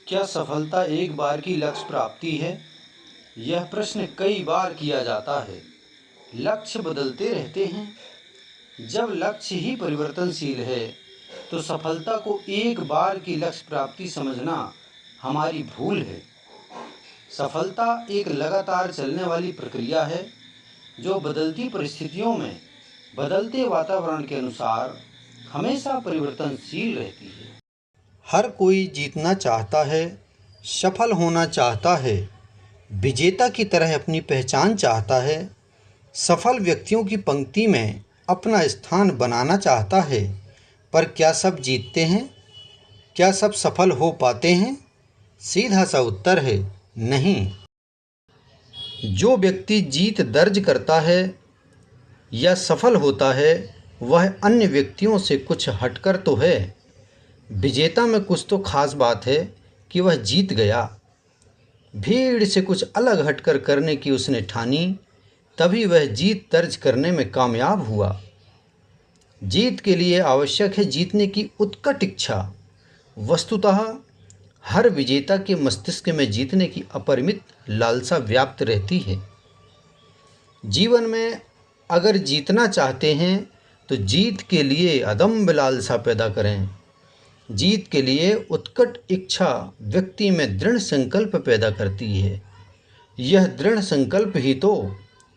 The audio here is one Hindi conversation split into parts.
क्या सफलता एक बार की लक्ष्य प्राप्ति है? यह प्रश्न कई बार किया जाता है। लक्ष्य बदलते रहते हैं। जब लक्ष्य ही परिवर्तनशील है, तो सफलता को एक बार की लक्ष्य प्राप्ति समझना हमारी भूल है। सफलता एक लगातार चलने वाली प्रक्रिया है, जो बदलती परिस्थितियों में, बदलते वातावरण के अनुसार हमेशा परिवर्तनशील रहती है। हर कोई जीतना चाहता है, सफल होना चाहता है, विजेता की तरह अपनी पहचान चाहता है, सफल व्यक्तियों की पंक्ति में अपना स्थान बनाना चाहता है। पर क्या सब जीतते हैं? क्या सब सफल हो पाते हैं? सीधा सा उत्तर है नहीं। जो व्यक्ति जीत दर्ज करता है या सफल होता है, वह अन्य व्यक्तियों से कुछ हटकर तो है। विजेता में कुछ तो खास बात है कि वह जीत गया। भीड़ से कुछ अलग हटकर करने की उसने ठानी, तभी वह जीत दर्ज करने में कामयाब हुआ। जीत के लिए आवश्यक है जीतने की उत्कट इच्छा। वस्तुतः हर विजेता के मस्तिष्क में जीतने की अपरिमित लालसा व्याप्त रहती है। जीवन में अगर जीतना चाहते हैं तो जीत के लिए अदम्य लालसा पैदा करें। जीत के लिए उत्कट इच्छा व्यक्ति में दृढ़ संकल्प पैदा करती है। यह दृढ़ संकल्प ही तो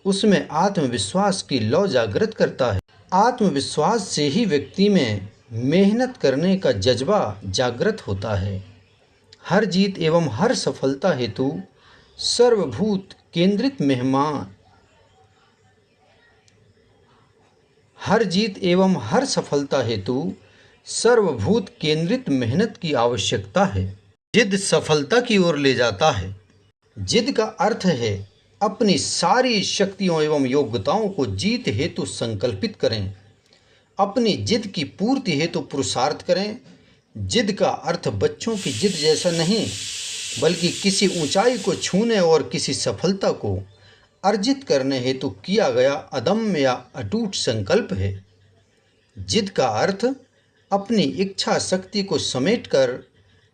उसमें आत्मविश्वास की लौ जागृत करता है। आत्मविश्वास से ही व्यक्ति में मेहनत करने का जज्बा जागृत होता है। हर जीत एवं हर सफलता हेतु सर्वभूत केंद्रित मेहमान हर जीत एवं हर सफलता हेतु सर्वभूत केंद्रित मेहनत की आवश्यकता है। जिद सफलता की ओर ले जाता है। जिद का अर्थ है अपनी सारी शक्तियों एवं योग्यताओं को जीत हेतु संकल्पित करें। अपनी जिद की पूर्ति हेतु पुरुषार्थ करें। जिद का अर्थ बच्चों की जिद जैसा नहीं, बल्कि किसी ऊंचाई को छूने और किसी सफलता को अर्जित करने हेतु किया गया अदम्य या अटूट संकल्प है। जिद का अर्थ अपनी इच्छा शक्ति को समेटकर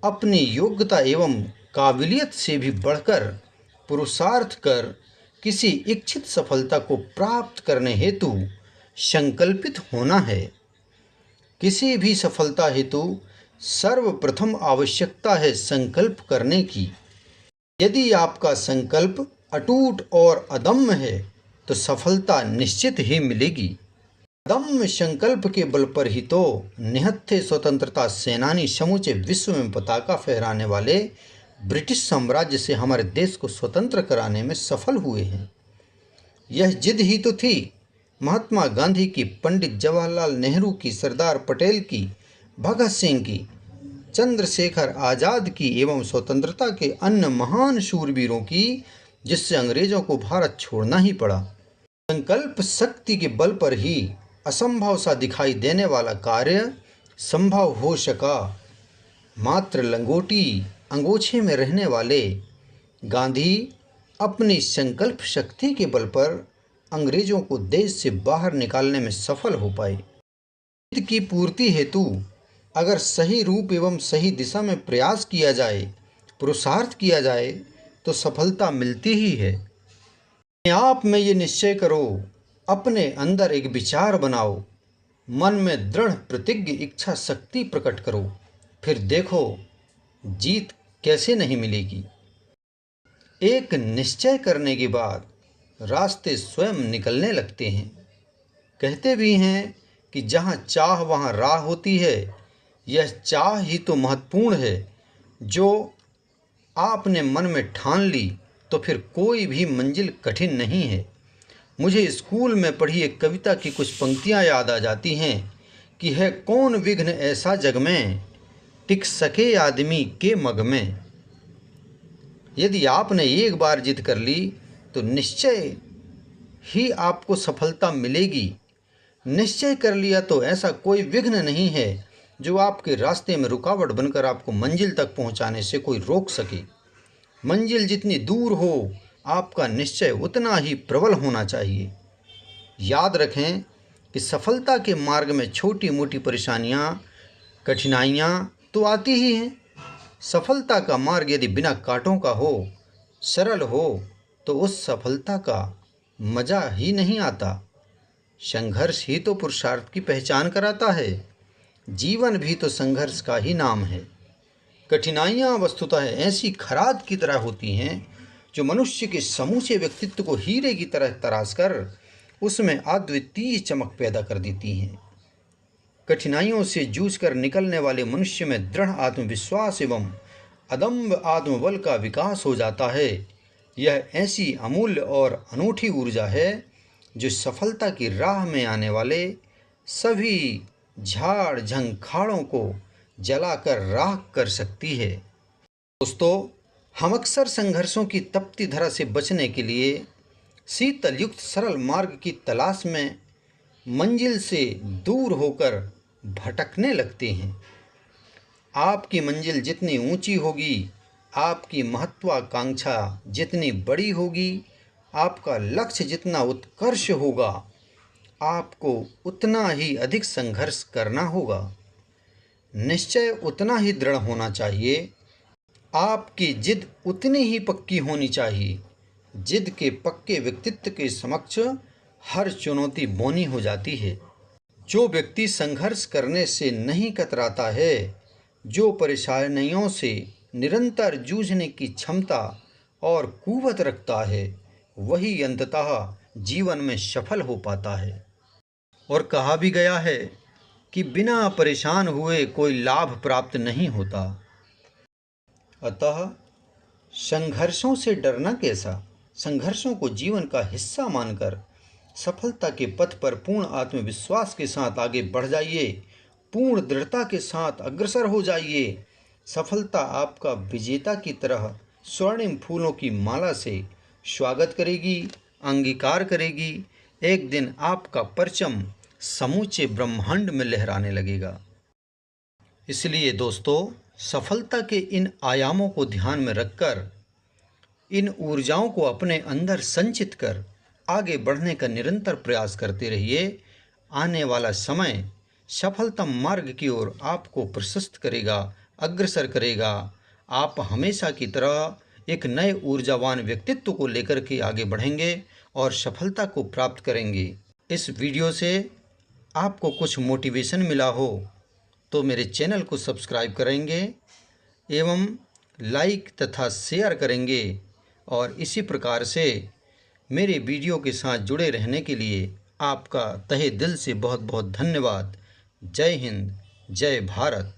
अपनी योग्यता एवं काबिलियत से भी बढ़कर पुरुषार्थ कर किसी इच्छित सफलता को प्राप्त करने हेतु संकल्पित होना है। किसी भी सफलता हेतु सर्वप्रथम आवश्यकता है संकल्प करने की। यदि आपका संकल्प अटूट और अदम्य है तो सफलता निश्चित ही मिलेगी। अदम्य संकल्प के बल पर ही तो निहत्थे स्वतंत्रता सेनानी समूचे विश्व में पताका फहराने वाले ब्रिटिश साम्राज्य से हमारे देश को स्वतंत्र कराने में सफल हुए हैं। यह जिद ही तो थी महात्मा गांधी की, पंडित जवाहरलाल नेहरू की, सरदार पटेल की, भगत सिंह की, चंद्रशेखर आज़ाद की एवं स्वतंत्रता के अन्य महान शूरवीरों की, जिससे अंग्रेजों को भारत छोड़ना ही पड़ा। संकल्प शक्ति के बल पर ही असंभव सा दिखाई देने वाला कार्य संभव हो सका। मात्र लंगोटी अंगोछे में रहने वाले गांधी अपनी संकल्प शक्ति के बल पर अंग्रेजों को देश से बाहर निकालने में सफल हो पाए। जिद की पूर्ति हेतु अगर सही रूप एवं सही दिशा में प्रयास किया जाए, पुरुषार्थ किया जाए, तो सफलता मिलती ही है। अपने आप में ये निश्चय करो, अपने अंदर एक विचार बनाओ, मन में दृढ़ प्रतिज्ञ इच्छा शक्ति प्रकट करो, फिर देखो जीत कैसे नहीं मिलेगी। एक निश्चय करने के बाद रास्ते स्वयं निकलने लगते हैं। कहते भी हैं कि जहाँ चाह वहाँ राह होती है। यह चाह ही तो महत्वपूर्ण है। जो आपने मन में ठान ली तो फिर कोई भी मंजिल कठिन नहीं है। मुझे स्कूल में पढ़ी एक कविता की कुछ पंक्तियाँ याद आ जाती हैं कि है कौन विघ्न ऐसा जग में, टिक सके आदमी के मग में। यदि आपने एक बार जिद कर ली तो निश्चय ही आपको सफलता मिलेगी। निश्चय कर लिया तो ऐसा कोई विघ्न नहीं है जो आपके रास्ते में रुकावट बनकर आपको मंजिल तक पहुंचाने से कोई रोक सके। मंजिल जितनी दूर हो, आपका निश्चय उतना ही प्रबल होना चाहिए। याद रखें कि सफलता के मार्ग में छोटी मोटी परेशानियां, कठिनाइयां तो आती ही हैं। सफलता का मार्ग यदि बिना कांटों का हो, सरल हो, तो उस सफलता का मजा ही नहीं आता। संघर्ष ही तो पुरुषार्थ की पहचान कराता है। जीवन भी तो संघर्ष का ही नाम है। कठिनाइयाँ वस्तुतः ऐसी खराद की तरह होती हैं जो मनुष्य के समूचे व्यक्तित्व को हीरे की तरह तराश कर उसमें अद्वितीय चमक पैदा कर देती हैं। कठिनाइयों से जूझकर निकलने वाले मनुष्य में दृढ़ आत्मविश्वास एवं अदम्य आत्मबल का विकास हो जाता है। यह ऐसी अमूल्य और अनूठी ऊर्जा है जो सफलता की राह में आने वाले सभी झाड़ झंखाड़ों को जलाकर राख कर सकती है। दोस्तों, हम अक्सर संघर्षों की तपती धरा से बचने के लिए शीतल युक्त सरल मार्ग की तलाश में मंजिल से दूर होकर भटकने लगते हैं। आपकी मंजिल जितनी ऊंची होगी, आपकी महत्वाकांक्षा जितनी बड़ी होगी, आपका लक्ष्य जितना उत्कर्ष होगा, आपको उतना ही अधिक संघर्ष करना होगा। निश्चय उतना ही दृढ़ होना चाहिए। आपकी जिद उतनी ही पक्की होनी चाहिए। जिद के पक्के व्यक्तित्व के समक्ष हर चुनौती बौनी हो जाती है। जो व्यक्ति संघर्ष करने से नहीं कतराता है, जो परेशानियों से निरंतर जूझने की क्षमता और कुवत रखता है, वही अंततः जीवन में सफल हो पाता है। और कहा भी गया है कि बिना परेशान हुए कोई लाभ प्राप्त नहीं होता। अतः संघर्षों से डरना कैसा? संघर्षों को जीवन का हिस्सा मानकर सफलता के पथ पर पूर्ण आत्मविश्वास के साथ आगे बढ़ जाइए। पूर्ण दृढ़ता के साथ अग्रसर हो जाइए। सफलता आपका विजेता की तरह स्वर्णिम फूलों की माला से स्वागत करेगी, अंगीकार करेगी। एक दिन आपका परचम समूचे ब्रह्मांड में लहराने लगेगा। इसलिए दोस्तों, सफलता के इन आयामों को ध्यान में रखकर, इन ऊर्जाओं को अपने अंदर संचित कर आगे बढ़ने का निरंतर प्रयास करते रहिए। आने वाला समय सफलतम मार्ग की ओर आपको प्रशस्त करेगा, अग्रसर करेगा। आप हमेशा की तरह एक नए ऊर्जावान व्यक्तित्व को लेकर के आगे बढ़ेंगे और सफलता को प्राप्त करेंगे। इस वीडियो से आपको कुछ मोटिवेशन मिला हो तो मेरे चैनल को सब्सक्राइब करेंगे एवं लाइक तथा शेयर करेंगे। और इसी प्रकार से मेरे वीडियो के साथ जुड़े रहने के लिए आपका तहे दिल से बहुत बहुत धन्यवाद। जय हिंद, जय भारत।